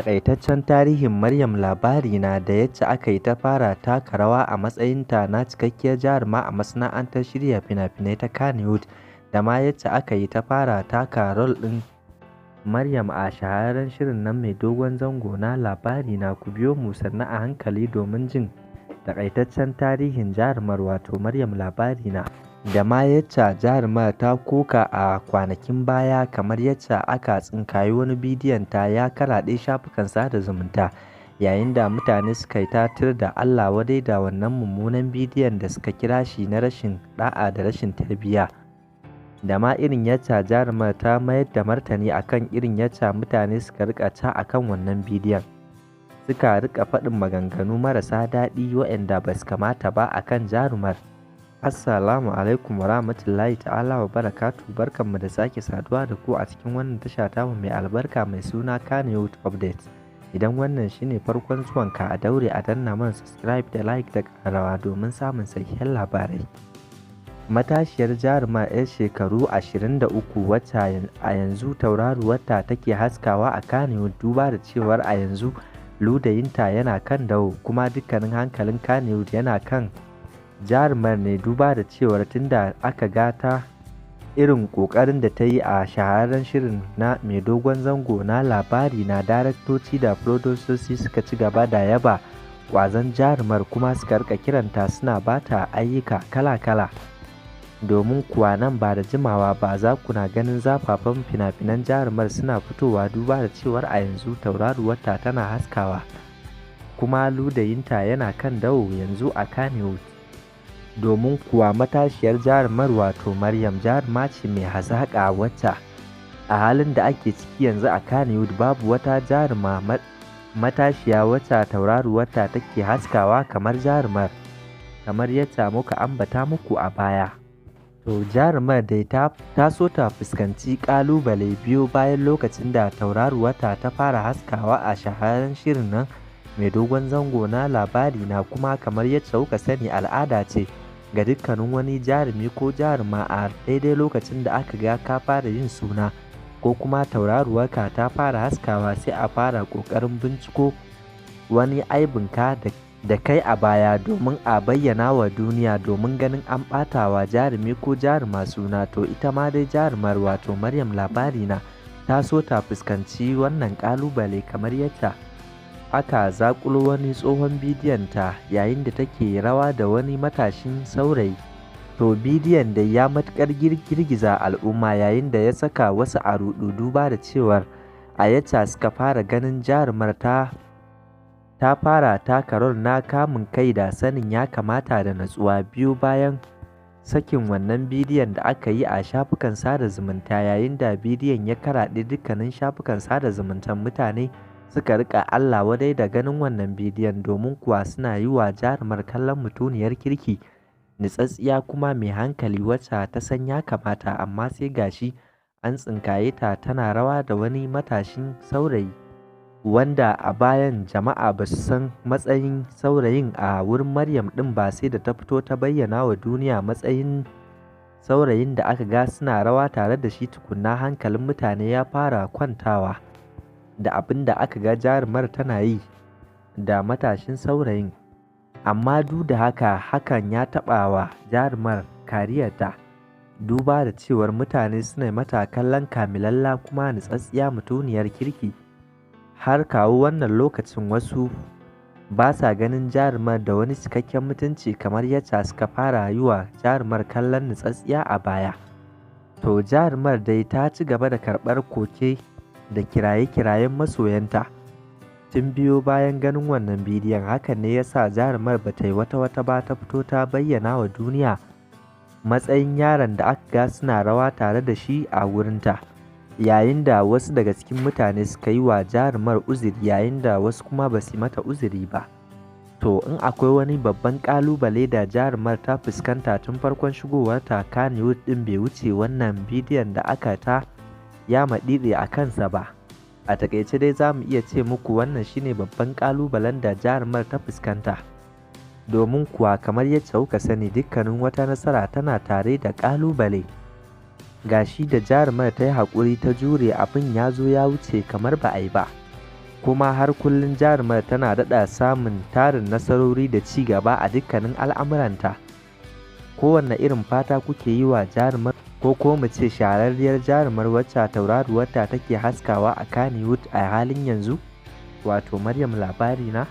Taƙaitaccen tarihin Maryam Labarina da yacce aka yi ta fara taka rawa a matsayinta na cikakkiyar jaruma a masana'antar shirya fina-finai ta Kannywood da ma yacce aka yi ta fara taka rol ɗin Maryam a shahararren shirin nan mai dogon zango na Labarina. Ku biyo mu sannu a hankali domin jin taƙaitaccen tarihin jarumar wato Maryam Labarina da ma yacce jarumar ta koka a kwanakin baya, kamar yacce aka tsinkayi wani bidiyon ta ya karaɗe shafukan sada zumunta, yayin da mutane suka yi ta tir da Allah wadai da wannan mummunan bidiyon da suka kira shi na rashin ɗa'a da rashin tarbiyya, da ma irin yacce jarumar ta mayar da martani akan irin yacce mutane suka rika ta akan wannan bidiyon, suka rika faɗin maganganu marasa daɗi waɗanda ba su kamata ba akan jarumar. Assalamu alaikum wa rahmatullahi ta'ala wa barakatu, barkanmu da sake saduwa da ku a cikin wannan tasha tamu mai albarka mai suna Kannywood Updates. Idan wannan shine farkon zuwanka, a daure a danna mana subscribe da like da ƙarawa domin samun sahihan labarai. Matashiyar jaruma 'yar shekaru 23 wacce a yanzu tauraruwarta take haskawa a Kannywood, duba da cewar a yanzu ludayinta yana kan dawo kuma dukkanin hankalin Kannywood yana kan jarumar ne, duba da cewar tunda aka gata irin kokarin da ta yi a shahararren shirin na mai dogon zango na Labarina, daraktoci da furodusosi suka ci gaba da yaba kwazon jarumar kuma suka rika kiranta suna bata ayyuka kala-kala. Domin kuwa nan ba da jimawa ba za ku na ganin zafafan fina-finan jarumar suna fitowa, duba da cewar a yanzu tauraruwarta tana haskawa kuma ludayinta yana kan dawo yanzu a Kannywood. Domin kuwa matashiyar jarumar wato Maryam jaruma ce mai hazaƙa wacce a halin da ake ciki yanzu a Kannywood babu wata jaruma matashiya wacce tauraruwarta take haskawa kamar jarumar, kamar yadda muka ambata muku a baya. To jarumar dai ta so ta fuskanci ƙalubale biyu bayan lokacin da tauraruwarta ta fara haskawa a shahararren shirin nan mai dogon zango na Labarina, kuma kamar yadda kuka sani al'ada ce ga dukkanin wani jarumi ko jaruma a daidai lokacin da aka ga ka fara yin suna ko kuma tauraruwarka ta fara haskawa sai a fara ƙoƙarin binciko wani aibinka da kai a baya domin a bayyana wa duniya, domin ganin an ɓatawa jarumi ko jaruma suna. To ita ma dai jarumar wato Maryam Labarina ta so ta fuskanci wannan ƙalubale, kamar yadda aka zaƙulo wani tsohon bidiyon ta yayin da take rawa da wani matashin saurayi. To bidiyon da ya matuƙar girgiza al'umma yayin da ya saka wasu a ruɗu, duba da cewar a yacca suka fara ganin jarumar ta fara taka rol na kamun kai da sanin ya kamata da natsuwa biyu bayan sakin wannan bidiyon da aka yi a shafukan sada zumunta, yayin da bidiyon ya karaɗe dukkanin shafukan sada zumuntan. Mutane suka rika Allah wadai da ganin wannan bidiyon, domin kuwa suna yi wa jarumar kallon mutuniyar kirki, nitsatsiya kuma mai hankali wacce ta san ya kamata, amma sai gashi an tsinkaye ta tana rawa da wani matashin saurayi wanda a bayan jama'a ba su san matsayin saurayin a wurin Maryam ɗin ba, sai da ta fito ta bayyana wa duniya matsayin saurayin da aka ga suna rawa tare da shi, tukunna hankalin mutane ya fara kwantawa da abin da aka ga jarumar tana yi da matashin saurayin. Amma duk da haka hakan ya taɓa wa jarumar kariyarta, duba da cewar mutane suna mata kallon kamilalla kuma nitsatsiya mutuniyar kirki. Har kawo wannan lokacin wasu ba sa ganin jarumar da wani cikakken mutunci kamar yadda suka fara yi wa jarumar kallon nitsatsiya a baya. To jarumar dai ta ci gaba da karɓar koke da kiraye-kirayen masoyanta tun biyo bayan ganin wannan bidiyon. Hakan ne ya sa jarumar ba ta yi wata ba ta fito ta bayyana wa duniya matsayin yaron da aka ga suna rawa tare da shi a wurinta, yayin da wasu daga cikin mutane suka yi wa jarumar uzuri yayin da wasu kuma ba su mata uzuri ba. To in akwai wani babban ƙalubale da jarumar ta fuskanta tun farkon shigowarta Kannywood ɗin, bai wuce wannan bidiyon da aka ta ya maɗiɗe a kansa ba. A takaice dai za mu iya ce muku wannan shine babban ƙalubalen da jarumar ta fuskanta, domin kuwa kamar yadda kuka sani dukkanin wata nasara tana tare da ƙalubale. Gashi da jarumar ta yi haƙuri ta jure, abin ya zo ya wuce kamar ba a yi ba. kuma har kullum jarumar tana daɗa samun tarin nasarori da ci gaba a dukkanin al'amuranta. Kowanne irin fata kuke yi wa jarumar, ko mu ce shahararriyar jarumar wacce tauraruwarta take haskawa a Kannywood a halin yanzu, wato Maryam Labarina?